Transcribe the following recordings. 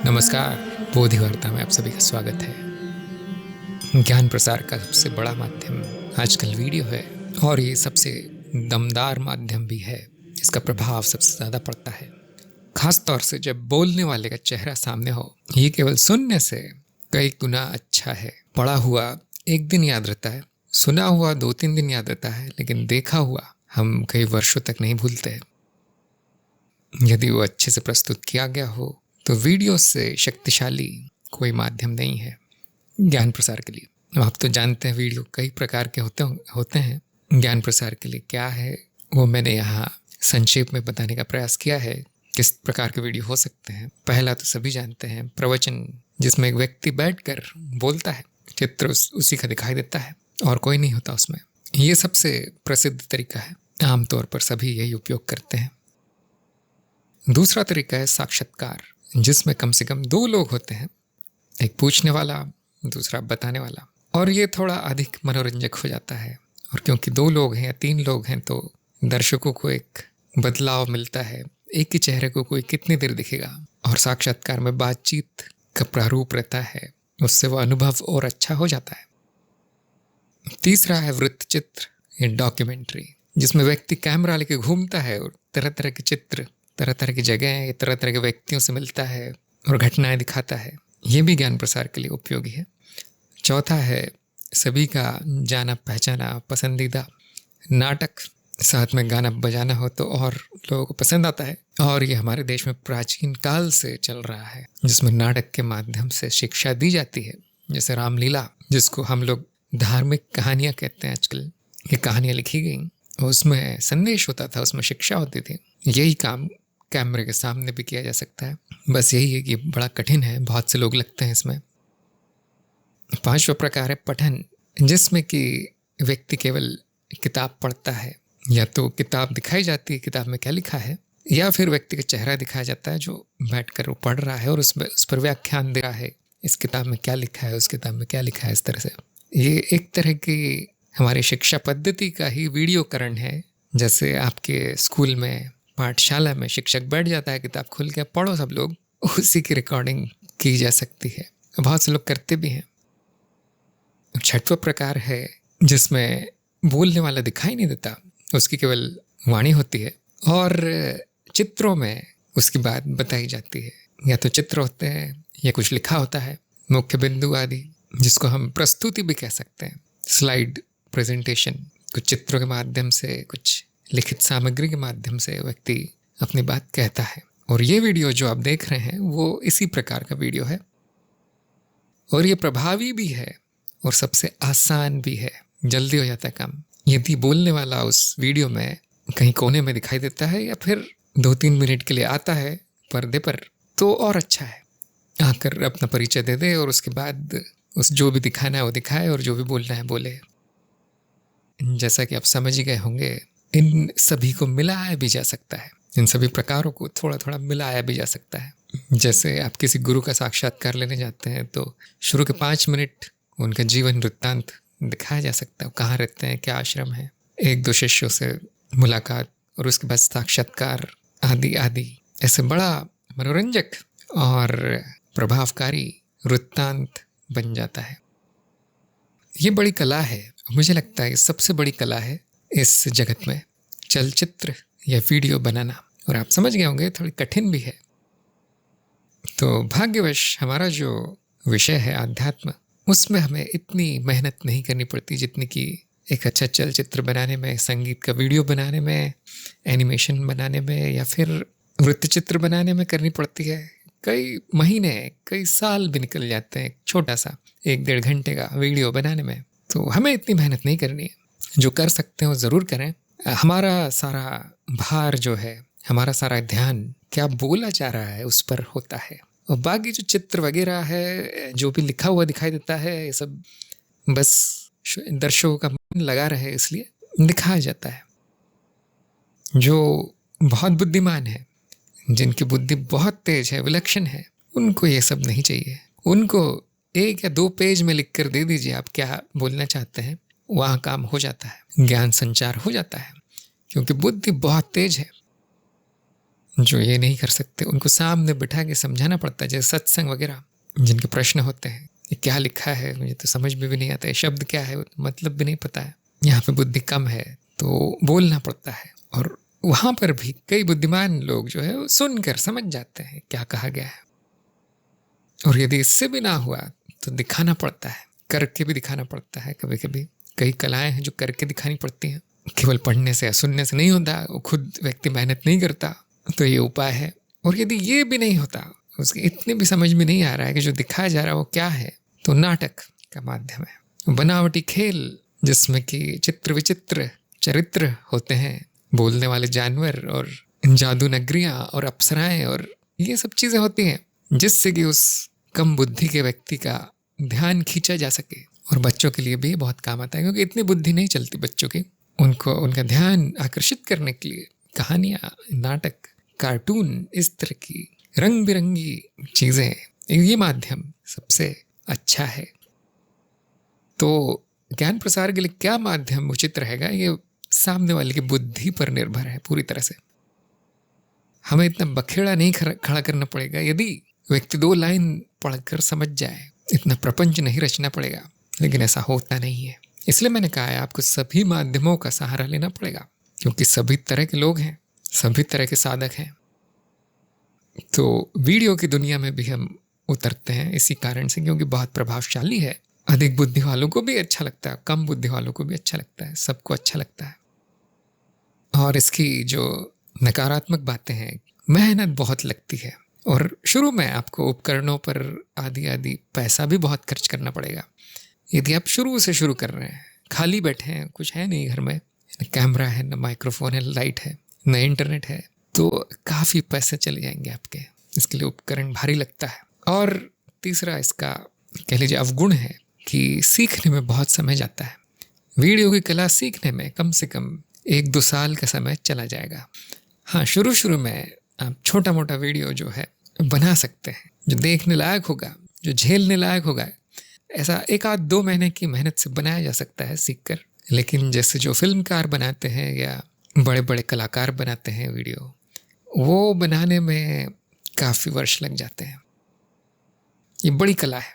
नमस्कार। बोधि वार्ता में आप सभी का स्वागत है। ज्ञान प्रसार का सबसे बड़ा माध्यम आजकल वीडियो है और ये सबसे दमदार माध्यम भी है। इसका प्रभाव सबसे ज़्यादा पड़ता है, खास तौर से जब बोलने वाले का चेहरा सामने हो। ये केवल सुनने से कई गुना अच्छा है। पढ़ा हुआ एक दिन याद रहता है, सुना हुआ 2-3 दिन याद रहता है, लेकिन देखा हुआ हम कई वर्षों तक नहीं भूलते। यदि वो अच्छे से प्रस्तुत किया गया हो तो वीडियो से शक्तिशाली कोई माध्यम नहीं है ज्ञान प्रसार के लिए। आप तो जानते हैं वीडियो कई प्रकार के होते हैं। ज्ञान प्रसार के लिए क्या है वो मैंने यहाँ संक्षेप में बताने का प्रयास किया है। किस प्रकार के वीडियो हो सकते हैं। पहला तो सभी जानते हैं, प्रवचन, जिसमें एक व्यक्ति बैठकर बोलता है, चित्र उसी का दिखाई देता है और कोई नहीं होता उसमें। ये सबसे प्रसिद्ध तरीका है, आमतौर पर सभी यही उपयोग करते हैं। दूसरा तरीका है साक्षात्कार, जिसमें कम से कम 2 लोग होते हैं, एक पूछने वाला, दूसरा बताने वाला। और ये थोड़ा अधिक मनोरंजक हो जाता है। और क्योंकि 2 लोग हैं या 3 लोग हैं तो दर्शकों को एक बदलाव मिलता है। एक ही चेहरे को कोई कितनी देर दिखेगा। और साक्षात्कार में बातचीत का प्रारूप रहता है, उससे वह अनुभव और अच्छा हो जाता है। तीसरा है वृत्तचित्र या डॉक्यूमेंट्री, जिसमें व्यक्ति कैमरा लेके घूमता है और तरह तरह के चित्र, तरह तरह की जगह, तरह तरह के व्यक्तियों से मिलता है और घटनाएं दिखाता है। ये भी ज्ञान प्रसार के लिए उपयोगी है। चौथा है सभी का जाना पहचाना पसंदीदा नाटक, साथ में गाना बजाना हो तो और लोगों को पसंद आता है। और ये हमारे देश में प्राचीन काल से चल रहा है, जिसमें नाटक के माध्यम से शिक्षा दी जाती है। जैसे रामलीला, जिसको हम लोग धार्मिक कहानियाँ कहते हैं। आजकल ये कहानियाँ लिखी गई, उसमें संदेश होता था, उसमें शिक्षा होती थी। यही काम कैमरे के सामने भी किया जा सकता है। बस यही है कि बड़ा कठिन है, बहुत से लोग लगते हैं इसमें। 5वां प्रकार है पठन, जिसमें कि व्यक्ति केवल किताब पढ़ता है। या तो किताब दिखाई जाती है, किताब में क्या लिखा है, या फिर व्यक्ति का चेहरा दिखाया जाता है जो बैठकर वो पढ़ रहा है और उस पर व्याख्यान दे रहा है, इस किताब में क्या लिखा है, उस किताब में क्या लिखा है। इस तरह से ये एक तरह की हमारी शिक्षा पद्धति का ही वीडियोकरण है। जैसे आपके स्कूल में, पाठशाला में शिक्षक बैठ जाता है, किताब खोल के पढ़ो सब लोग, उसी की रिकॉर्डिंग की जा सकती है। बहुत से लोग करते भी हैं। 6वां प्रकार है जिसमें बोलने वाला दिखाई नहीं देता, उसकी केवल वाणी होती है और चित्रों में उसकी बात बताई जाती है। या तो चित्र होते हैं या कुछ लिखा होता है, मुख्य बिंदु आदि, जिसको हम प्रस्तुति भी कह सकते हैं। स्लाइड प्रेजेंटेशन, कुछ चित्रों के माध्यम से, कुछ लिखित सामग्री के माध्यम से व्यक्ति अपनी बात कहता है। और ये वीडियो जो आप देख रहे हैं वो इसी प्रकार का वीडियो है। और ये प्रभावी भी है और सबसे आसान भी है, जल्दी हो जाता है काम। यदि बोलने वाला उस वीडियो में कहीं कोने में दिखाई देता है या फिर 2-3 मिनट के लिए आता है पर्दे पर, तो और अच्छा है। आकर अपना परिचय दे दे और उसके बाद उस जो भी दिखाना है वो दिखाए और जो भी बोलना है बोले। जैसा कि आप समझ ही गए होंगे, इन सभी को मिलाया भी जा सकता है। इन सभी प्रकारों को थोड़ा थोड़ा मिलाया भी जा सकता है। जैसे आप किसी गुरु का साक्षात्कार लेने जाते हैं तो शुरू के 5 मिनट उनका जीवन वृत्तांत दिखाया जा सकता है। कहाँ रहते हैं, क्या आश्रम है, 1-2 शिष्यों से मुलाकात और उसके बाद साक्षात्कार आदि आदि। ऐसे बड़ा मनोरंजक और प्रभावकारी वृत्तांत बन जाता है। ये बड़ी कला है, मुझे लगता है सबसे बड़ी कला है इस जगत में, चलचित्र या वीडियो बनाना। और आप समझ गए होंगे थोड़ी कठिन भी है। तो भाग्यवश हमारा जो विषय है आध्यात्म, उसमें हमें इतनी मेहनत नहीं करनी पड़ती जितनी कि एक अच्छा चलचित्र बनाने में, संगीत का वीडियो बनाने में, एनिमेशन बनाने में या फिर वृत्तचित्र बनाने में करनी पड़ती है। कई महीने, कई साल भी निकल जाते हैं छोटा सा 1-1.5 घंटे का वीडियो बनाने में। तो हमें इतनी मेहनत नहीं करनी है। जो कर सकते हो ज़रूर करें। हमारा सारा भार जो है, हमारा सारा ध्यान क्या बोला जा रहा है उस पर होता है। और बाकी जो चित्र वगैरह है, जो भी लिखा हुआ दिखाई देता है, ये सब बस दर्शकों का मन लगा रहे इसलिए दिखाया जाता है। जो बहुत बुद्धिमान है, जिनकी बुद्धि बहुत तेज है, विलक्षण है, उनको ये सब नहीं चाहिए। उनको 1 या 2 पेज में लिख कर दे दीजिए आप क्या बोलना चाहते हैं, वहाँ काम हो जाता है, ज्ञान संचार हो जाता है, क्योंकि बुद्धि बहुत तेज है। जो ये नहीं कर सकते उनको सामने बिठा के समझाना पड़ता है, जैसे सत्संग वगैरह। जिनके प्रश्न होते हैं ये क्या लिखा है मुझे तो समझ में भी नहीं आता है, शब्द क्या है मतलब भी नहीं पता है, यहाँ पे बुद्धि कम है तो बोलना पड़ता है। और वहाँ पर भी कई बुद्धिमान लोग जो है वो सुनकर समझ जाते हैं क्या कहा गया है। और यदि इससे भी ना हुआ तो दिखाना पड़ता है, करके भी दिखाना पड़ता है। कभी कभी कई कलाएं हैं जो करके दिखानी पड़ती हैं, केवल पढ़ने से या सुनने से नहीं होता, वो खुद व्यक्ति मेहनत नहीं करता तो ये उपाय है। और यदि ये भी नहीं होता, उसके इतने भी समझ में नहीं आ रहा है कि जो दिखाया जा रहा है वो क्या है, तो नाटक का माध्यम है, बनावटी खेल जिसमें कि चित्र विचित्र चरित्र होते हैं, बोलने वाले जानवर और जादू नगरियाँ और अप्सराएं और ये सब चीज़ें होती हैं, जिससे कि उस कम बुद्धि के व्यक्ति का ध्यान खींचा जा सके। और बच्चों के लिए भी बहुत काम आता है, क्योंकि इतनी बुद्धि नहीं चलती बच्चों की। उनको उनका ध्यान आकर्षित करने के लिए कहानियाँ, नाटक, कार्टून, इस तरह की रंग बिरंगी चीज़ें, ये माध्यम सबसे अच्छा है। तो ज्ञान प्रसार के लिए क्या माध्यम उचित रहेगा, ये सामने वाले की बुद्धि पर निर्भर है पूरी तरह से। हमें इतना बखेड़ा नहीं खड़ा करना पड़ेगा। यदि व्यक्ति 2 लाइन पढ़कर समझ जाए, इतना प्रपंच नहीं रचना पड़ेगा, लेकिन ऐसा होता नहीं है। इसलिए मैंने कहा है आपको सभी माध्यमों का सहारा लेना पड़ेगा, क्योंकि सभी तरह के लोग हैं, सभी तरह के साधक हैं। तो वीडियो की दुनिया में भी हम उतरते हैं इसी कारण से, क्योंकि बहुत प्रभावशाली है। अधिक बुद्धि वालों को भी अच्छा लगता है, कम बुद्धि वालों को भी अच्छा लगता है, सबको अच्छा लगता है। और इसकी जो नकारात्मक बातें हैं, मेहनत बहुत लगती है, और शुरू में आपको उपकरणों पर आदि पैसा भी बहुत खर्च करना पड़ेगा। यदि आप शुरू से शुरू कर रहे हैं, खाली बैठे हैं, कुछ है नहीं घर में, न कैमरा है, न माइक्रोफोन है, लाइट है, न इंटरनेट है, तो काफ़ी पैसे चले जाएंगे आपके। इसके लिए उपकरण भारी लगता है। और तीसरा इसका कह लीजिए अवगुण है कि सीखने में बहुत समय जाता है। वीडियो की कला सीखने में कम से कम 1-2 साल का समय चला जाएगा। हाँ, शुरू में आप छोटा मोटा वीडियो जो है बना सकते हैं, जो देखने लायक होगा, जो झेलने लायक होगा, ऐसा 1-2 महीने की मेहनत से बनाया जा सकता है सीख कर। लेकिन जैसे जो फिल्मकार बनाते हैं या बड़े बड़े कलाकार बनाते हैं वीडियो, वो बनाने में काफ़ी वर्ष लग जाते हैं। ये बड़ी कला है,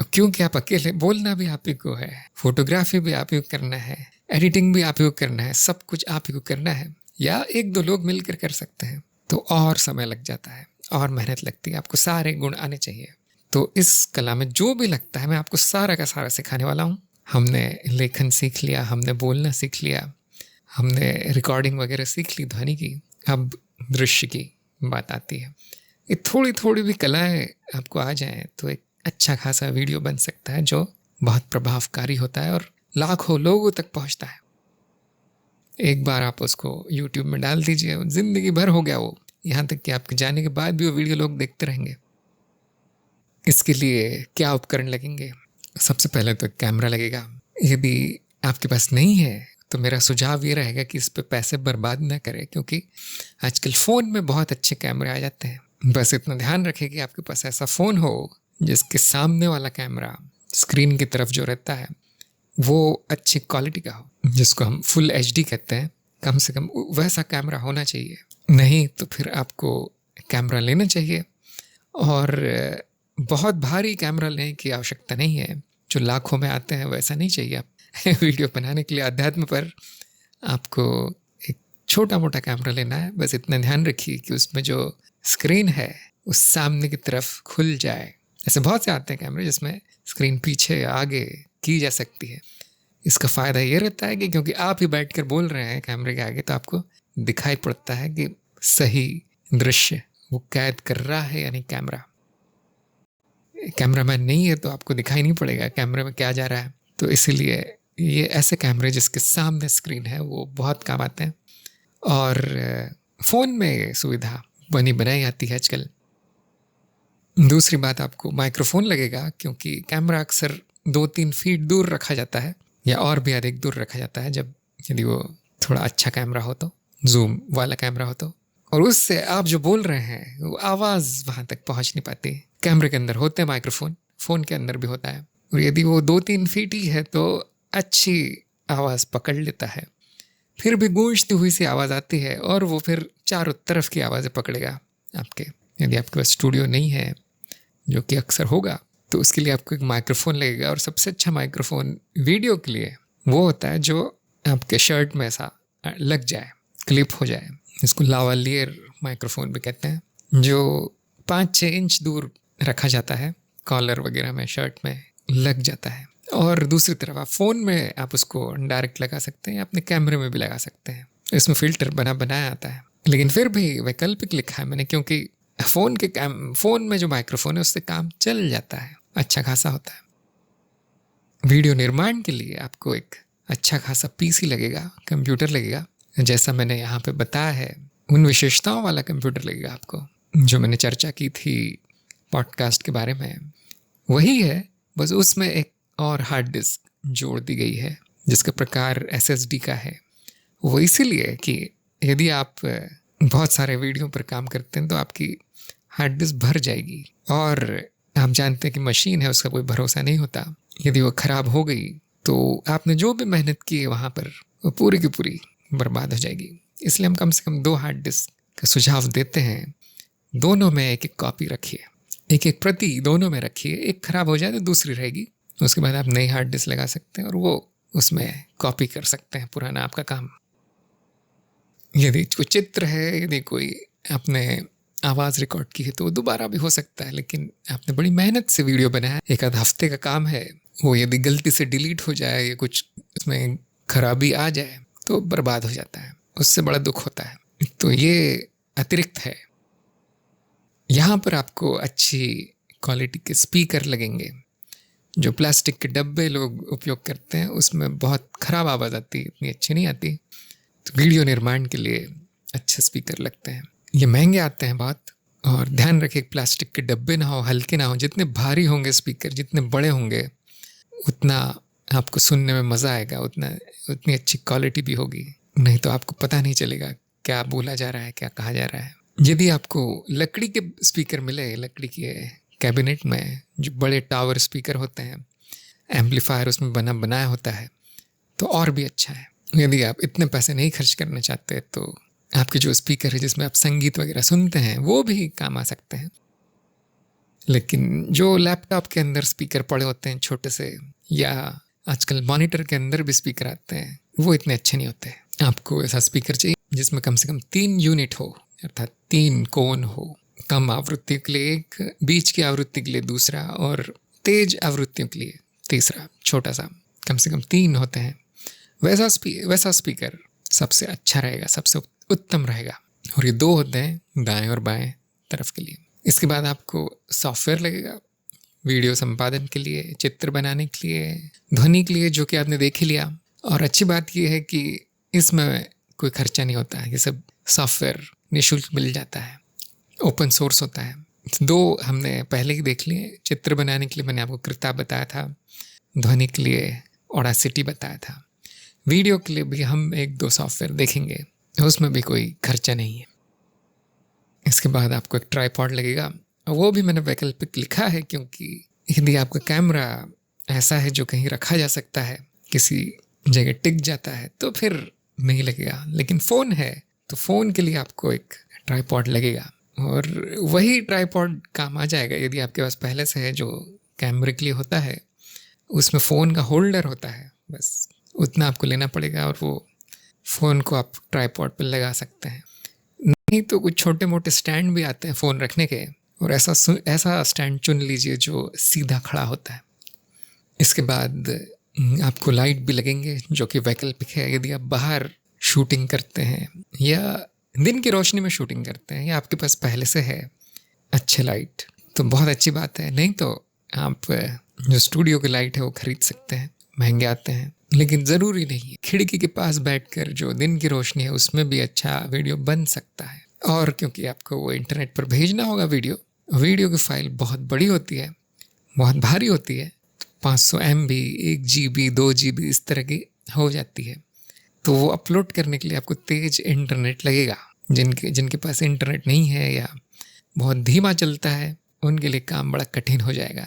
क्योंकि आप अकेले, बोलना भी आप ही को है, फोटोग्राफी भी आप ही को करना है, एडिटिंग भी आप ही को करना है, सब कुछ आप ही को करना है। या 1-2 लोग मिलकर कर सकते हैं तो और समय लग जाता है और मेहनत लगती है, आपको सारे गुण आने चाहिए। तो इस कला में जो भी लगता है मैं आपको सारा का सारा सिखाने वाला हूँ। हमने लेखन सीख लिया, हमने बोलना सीख लिया, हमने रिकॉर्डिंग वगैरह सीख ली ध्वनि की, अब दृश्य की बात आती है। ये थोड़ी थोड़ी भी कलाएँ आपको आ जाएँ तो एक अच्छा खासा वीडियो बन सकता है, जो बहुत प्रभावकारी होता है और लाखों लोगों तक पहुँचता है। एक बार आप उसको YouTube में डाल दीजिए, ज़िंदगी भर हो गया वो, यहाँ तक कि आपके जाने के बाद भी वो वीडियो लोग देखते रहेंगे। इसके लिए क्या उपकरण लगेंगे? सबसे पहले तो कैमरा लगेगा। यदि आपके पास नहीं है तो मेरा सुझाव ये रहेगा कि इस पे पैसे बर्बाद ना करें, क्योंकि आजकल फ़ोन में बहुत अच्छे कैमरे आ जाते हैं। बस इतना ध्यान रखें कि आपके पास ऐसा फ़ोन हो जिसके सामने वाला कैमरा स्क्रीन की तरफ जो रहता है वो अच्छी क्वालिटी का हो, जिसको हम फुल HD कहते हैं। कम से कम वैसा कैमरा होना चाहिए, नहीं तो फिर आपको कैमरा लेना चाहिए। और बहुत भारी कैमरा लेने की आवश्यकता नहीं है, जो लाखों में आते हैं वैसा नहीं चाहिए आप वीडियो बनाने के लिए। अध्यात्म पर आपको एक छोटा मोटा कैमरा लेना है, बस इतना ध्यान रखिए कि उसमें जो स्क्रीन है उस सामने की तरफ खुल जाए। ऐसे बहुत से आते हैं कैमरे जिसमें स्क्रीन पीछे या आगे की जा सकती है। इसका फ़ायदा ये रहता है कि क्योंकि आप ही बैठकर बोल रहे हैं कैमरे के आगे, तो आपको दिखाई पड़ता है कि सही दृश्य वो कैद कर रहा है या नहीं कैमरा। कैमरामैन नहीं है तो आपको दिखाई नहीं पड़ेगा कैमरे में क्या जा रहा है। तो इसीलिए ये ऐसे कैमरे जिसके सामने स्क्रीन है वो बहुत काम आते हैं। और फ़ोन में सुविधा बनी बनाई आती है आजकल। दूसरी बात, आपको माइक्रोफोन लगेगा, क्योंकि कैमरा अक्सर 2-3 फीट दूर रखा जाता है या और भी अधिक दूर रखा जाता है, जब यदि वो थोड़ा अच्छा कैमरा हो तो, जूम वाला कैमरा हो तो। और उससे आप जो बोल रहे हैं वो आवाज़ वहाँ तक पहुँच नहीं पाती। कैमरे के अंदर होते हैं माइक्रोफोन, फ़ोन के अंदर भी होता है, और यदि वो 2-3 फीट ही है तो अच्छी आवाज़ पकड़ लेता है। फिर भी गूंजती हुई सी आवाज़ आती है और वो फिर चारों तरफ की आवाज़ें पकड़ेगा आपके। यदि आपके पास स्टूडियो नहीं है, जो कि अक्सर होगा, तो उसके लिए आपको एक माइक्रोफोन लगेगा। और सबसे अच्छा माइक्रोफोन वीडियो के लिए वो होता है जो आपके शर्ट में ऐसा लग जाए, क्लिप हो जाए। इसको लावालियर माइक्रोफोन भी कहते हैं, जो 5-6 इंच दूर रखा जाता है, कॉलर वगैरह में, शर्ट में लग जाता है। और दूसरी तरफ आप फ़ोन में आप उसको डायरेक्ट लगा सकते हैं, अपने कैमरे में भी लगा सकते हैं। इसमें फ़िल्टर बनाया आता है, लेकिन फिर भी वैकल्पिक लिखा है मैंने, क्योंकि फ़ोन में जो माइक्रोफोन है उससे काम चल जाता है, अच्छा खासा होता है। वीडियो निर्माण के लिए आपको एक अच्छा खासा पीसी लगेगा, कंप्यूटर लगेगा। जैसा मैंने यहाँ पे बताया है, उन विशेषताओं वाला कंप्यूटर लगेगा आपको जो मैंने चर्चा की थी पॉडकास्ट के बारे में। वही है, बस उसमें एक और हार्ड डिस्क जोड़ दी गई है जिसका प्रकार SSD का है। वो इसीलिए कि यदि आप बहुत सारे वीडियो पर काम करते हैं तो आपकी हार्ड डिस्क भर जाएगी, और आप जानते हैं कि मशीन है, उसका कोई भरोसा नहीं होता। यदि वो ख़राब हो गई तो आपने जो भी मेहनत की है वहाँ पर, वो पूरी की पूरी बर्बाद हो जाएगी। इसलिए हम कम से कम 2 हार्ड डिस्क का सुझाव देते हैं। दोनों में एक एक कॉपी रखिए, एक एक प्रति दोनों में रखिए। एक ख़राब हो जाए तो दूसरी रहेगी, उसके बाद आप नई हार्ड डिस्क लगा सकते हैं और वो उसमें कॉपी कर सकते हैं पुराना आपका काम। यदि कोई चित्र है, यदि कोई आपने आवाज़ रिकॉर्ड की है तो दोबारा भी हो सकता है, लेकिन आपने बड़ी मेहनत से वीडियो बनाया, 1 आध हफ्ते का काम है, वो यदि गलती से डिलीट हो जाए या कुछ उसमें खराबी आ जाए तो बर्बाद हो जाता है, उससे बड़ा दुख होता है। तो ये अतिरिक्त है। यहाँ पर आपको अच्छी क्वालिटी के स्पीकर लगेंगे। जो प्लास्टिक के डब्बे लोग उपयोग करते हैं उसमें बहुत ख़राब आवाज़ आती है, इतनी अच्छी नहीं आती। तो वीडियो निर्माण के लिए अच्छे स्पीकर लगते हैं, ये महंगे आते हैं बहुत। और ध्यान रखिए प्लास्टिक के डब्बे ना हो, हल्के ना हो। जितने भारी होंगे स्पीकर, जितने बड़े होंगे, उतना आपको सुनने में मज़ा आएगा, उतनी अच्छी क्वालिटी भी होगी। नहीं तो आपको पता नहीं चलेगा क्या बोला जा रहा है, क्या कहा जा रहा है। यदि आपको लकड़ी के स्पीकर मिले, लकड़ी के कैबिनेट में जो बड़े टावर स्पीकर होते हैं, एम्पलीफायर उसमें बनाया होता है, तो और भी अच्छा है। यदि आप इतने पैसे नहीं खर्च करना चाहते तो आपके जो स्पीकर है जिसमें आप संगीत वगैरह सुनते हैं वो भी काम आ सकते हैं। लेकिन जो लैपटॉप के अंदर स्पीकर पड़े होते हैं छोटे से, या आजकल मॉनिटर के अंदर भी स्पीकर आते हैं, वो इतने अच्छे नहीं होते। आपको ऐसा स्पीकर चाहिए जिसमें कम से कम 3 यूनिट हो, अर्थात 3 कोण हो। कम आवृत्ति के लिए एक, बीच की आवृत्ति के लिए दूसरा, और तेज आवृत्तियों के लिए तीसरा छोटा सा। कम से कम 3 होते हैं। वैसा स्पीकर सबसे अच्छा रहेगा, सबसे उत्तम रहेगा। और ये 2 होते हैं दाएं और बाएं तरफ के लिए। इसके बाद आपको सॉफ्टवेयर लगेगा वीडियो संपादन के लिए, चित्र बनाने के लिए, ध्वनि के लिए, जो कि आपने देख ही लिया। और अच्छी बात यह है कि इसमें कोई खर्चा नहीं होता है, ये सब सॉफ्टवेयर निःशुल्क मिल जाता है, ओपन सोर्स होता है। 2 हमने पहले ही देख लिए। चित्र बनाने के लिए मैंने आपको कृता बताया था, ध्वनि के लिए ऑडासिटी बताया था। वीडियो के लिए भी हम 1-2 सॉफ्टवेयर देखेंगे, उसमें भी कोई खर्चा नहीं है। इसके बाद आपको एक ट्राइपॉड लगेगा, वो भी मैंने वैकल्पिक लिखा है क्योंकि यदि आपका कैमरा ऐसा है जो कहीं रखा जा सकता है, किसी जगह टिक जाता है, तो फिर नहीं लगेगा। लेकिन फ़ोन है तो फ़ोन के लिए आपको एक ट्राइपॉड लगेगा, और वही ट्राइपॉड काम आ जाएगा यदि आपके पास पहले से है जो कैमरे के लिए होता है। उसमें फ़ोन का होल्डर होता है, बस उतना आपको लेना पड़ेगा और वो फ़ोन को आप ट्राइपॉड पर लगा सकते हैं। नहीं तो कुछ छोटे मोटे स्टैंड भी आते हैं फ़ोन रखने के, और ऐसा स्टैंड चुन लीजिए जो सीधा खड़ा होता है। इसके बाद आपको लाइट भी लगेंगे जो कि वैकल्पिक है। यदि आप बाहर शूटिंग करते हैं या दिन की रोशनी में शूटिंग करते हैं या आपके पास पहले से है अच्छे लाइट, तो बहुत अच्छी बात है। नहीं तो आप जो स्टूडियो की लाइट है वो खरीद सकते हैं, महंगे आते हैं, लेकिन ज़रूरी नहीं है। खिड़की के पास बैठकर जो दिन की रोशनी है उसमें भी अच्छा वीडियो बन सकता है। और क्योंकि आपको वो इंटरनेट पर भेजना होगा वीडियो की फाइल बहुत बड़ी होती है, बहुत भारी होती है, 500 MB, 1 GB, 2 GB इस तरह की हो जाती है। तो वो अपलोड करने के लिए आपको तेज इंटरनेट लगेगा। जिनके पास इंटरनेट नहीं है या बहुत धीमा चलता है, उनके लिए काम बड़ा कठिन हो जाएगा।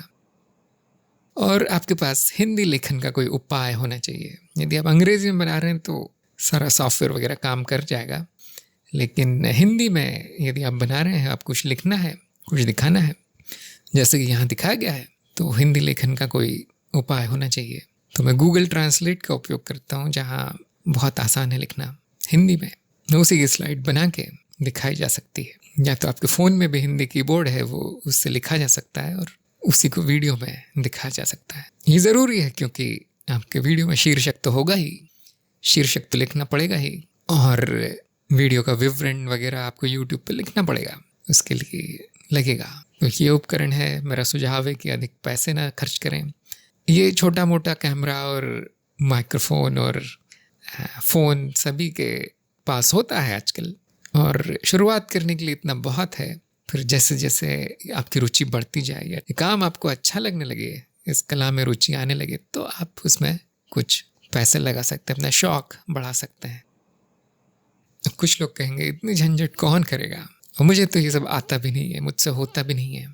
और आपके पास हिंदी लेखन का कोई उपाय होना चाहिए। यदि आप अंग्रेजी में बना रहे हैं तो सारा सॉफ्टवेयर वगैरह काम कर जाएगा। लेकिन हिंदी में यदि आप बना रहे हैं, आप कुछ लिखना है, कुछ दिखाना है, जैसे कि यहाँ दिखाया गया है, तो हिंदी लेखन का कोई उपाय होना चाहिए। तो मैं गूगल ट्रांसलेट का उपयोग करता हूँ, जहाँ बहुत आसान है लिखना हिंदी में। उसी की स्लाइड बना के दिखाई जा सकती है, या तो आपके फ़ोन में भी हिंदी कीबोर्ड है, वो उससे लिखा जा सकता है और उसी को वीडियो में दिखाया जा सकता है। ये ज़रूरी है क्योंकि आपके वीडियो में शीर्षक तो होगा ही, शीर्षक तो लिखना पड़ेगा ही, और वीडियो का विवरण वगैरह आपको यूट्यूब पे लिखना पड़ेगा, उसके लिए लगेगा। तो ये उपकरण है, मेरा सुझाव है कि अधिक पैसे ना खर्च करें। ये छोटा मोटा कैमरा और माइक्रोफोन और फ़ोन सभी के पास होता है आजकल, और शुरुआत करने के लिए इतना बहुत है। फिर जैसे जैसे आपकी रुचि बढ़ती जाए या काम आपको अच्छा लगने लगे, इस कला में रुचि आने लगे, तो आप उसमें कुछ पैसे लगा सकते हैं, अपना शौक बढ़ा सकते हैं। कुछ लोग कहेंगे इतनी झंझट कौन करेगा, और मुझे तो ये सब आता भी नहीं है, मुझसे होता भी नहीं है,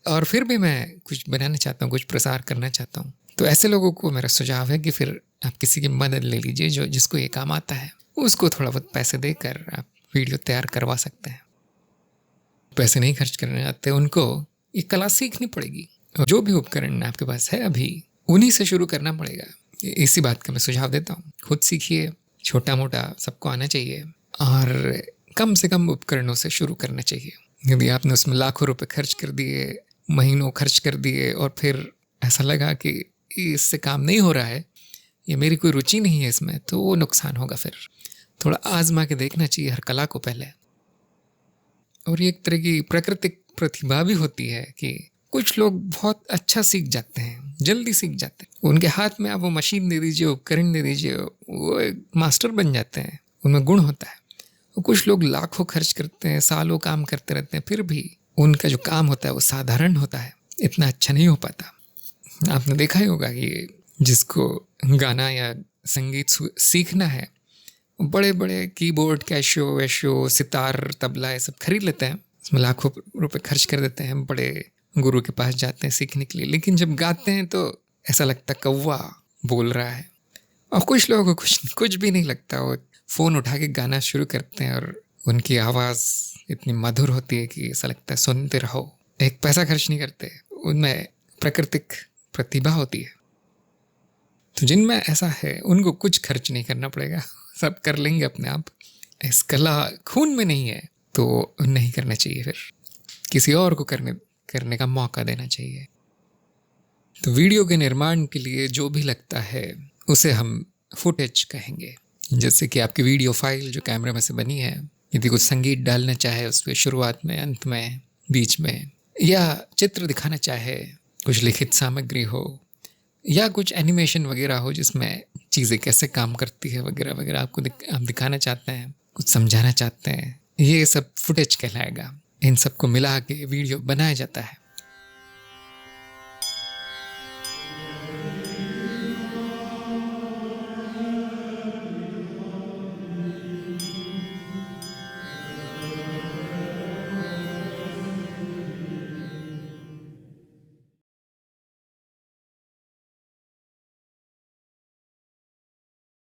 और फिर भी मैं कुछ बनाना चाहता हूँ, कुछ प्रसार करना चाहता हूँ। तो ऐसे लोगों को मेरा सुझाव है कि फिर आप किसी की मदद ले लीजिए, जो जिसको ये काम आता है, उसको थोड़ा बहुत पैसे देकर आप वीडियो तैयार करवा सकते हैं। पैसे नहीं खर्च करना चाहते, उनको ये कला सीखनी पड़ेगी, और जो भी उपकरण आपके पास है अभी, उन्हीं से शुरू करना पड़ेगा। इसी बात का मैं सुझाव देता हूँ। खुद सीखिए, छोटा मोटा सबको आना चाहिए, और कम से कम उपकरणों से शुरू करना चाहिए। यदि आपने उसमें लाखों रुपए खर्च कर दिए, महीनों खर्च कर दिए, और फिर ऐसा लगा कि इससे काम नहीं हो रहा है, ये मेरी कोई रुचि नहीं है इसमें, तो वो नुकसान होगा। फिर थोड़ा आजमा के देखना चाहिए हर कला को पहले। और ये एक तरह की प्राकृतिक प्रतिभा भी होती है कि कुछ लोग बहुत अच्छा सीख जाते हैं, जल्दी सीख जाते हैं। उनके हाथ में आप वो मशीन दे दीजिए, उपकरण दे दीजिए, वो एक मास्टर बन जाते हैं, उनमें गुण होता है। और कुछ लोग लाखों खर्च करते हैं, सालों काम करते रहते हैं, फिर भी उनका जो काम होता है वो साधारण होता है, इतना अच्छा नहीं हो पाता। आपने देखा ही होगा कि जिसको गाना या संगीत सीखना है, बड़े बड़े कीबोर्ड, कैशियो वैशियो, सितार, तबला, ये सब खरीद लेते हैं, इसमें लाखों रुपए खर्च कर देते हैं, बड़े गुरु के पास जाते हैं सीखने के लिए। लेकिन जब गाते हैं तो ऐसा लगता कौवा बोल रहा है। और कुछ लोगों को कुछ भी नहीं लगता, वो फ़ोन उठा के गाना शुरू करते हैं, और उनकी आवाज़ इतनी मधुर होती है कि ऐसा लगता है सुनते रहो। एक पैसा खर्च नहीं करते, उनमें प्राकृतिक प्रतिभा होती है। तो जिनमें ऐसा है उनको कुछ खर्च नहीं करना पड़ेगा, सब कर लेंगे अपने आप। इस कला खून में नहीं है तो नहीं करना चाहिए, फिर किसी और को करने का मौका देना चाहिए। तो वीडियो के निर्माण के लिए जो भी लगता है उसे हम फुटेज कहेंगे। जैसे कि आपकी वीडियो फाइल जो कैमरे में से बनी है, यदि कुछ संगीत डालना चाहे उसमें शुरुआत में, अंत में, बीच में, या चित्र दिखाना चाहे, कुछ लिखित सामग्री हो, या कुछ एनिमेशन वगैरह हो जिसमें चीज़ें कैसे काम करती है वगैरह वगैरह आपको आप दिखाना चाहते हैं, कुछ समझाना चाहते हैं, ये सब फुटेज कहलाएगा। इन सबको मिला के वीडियो बनाया जाता है।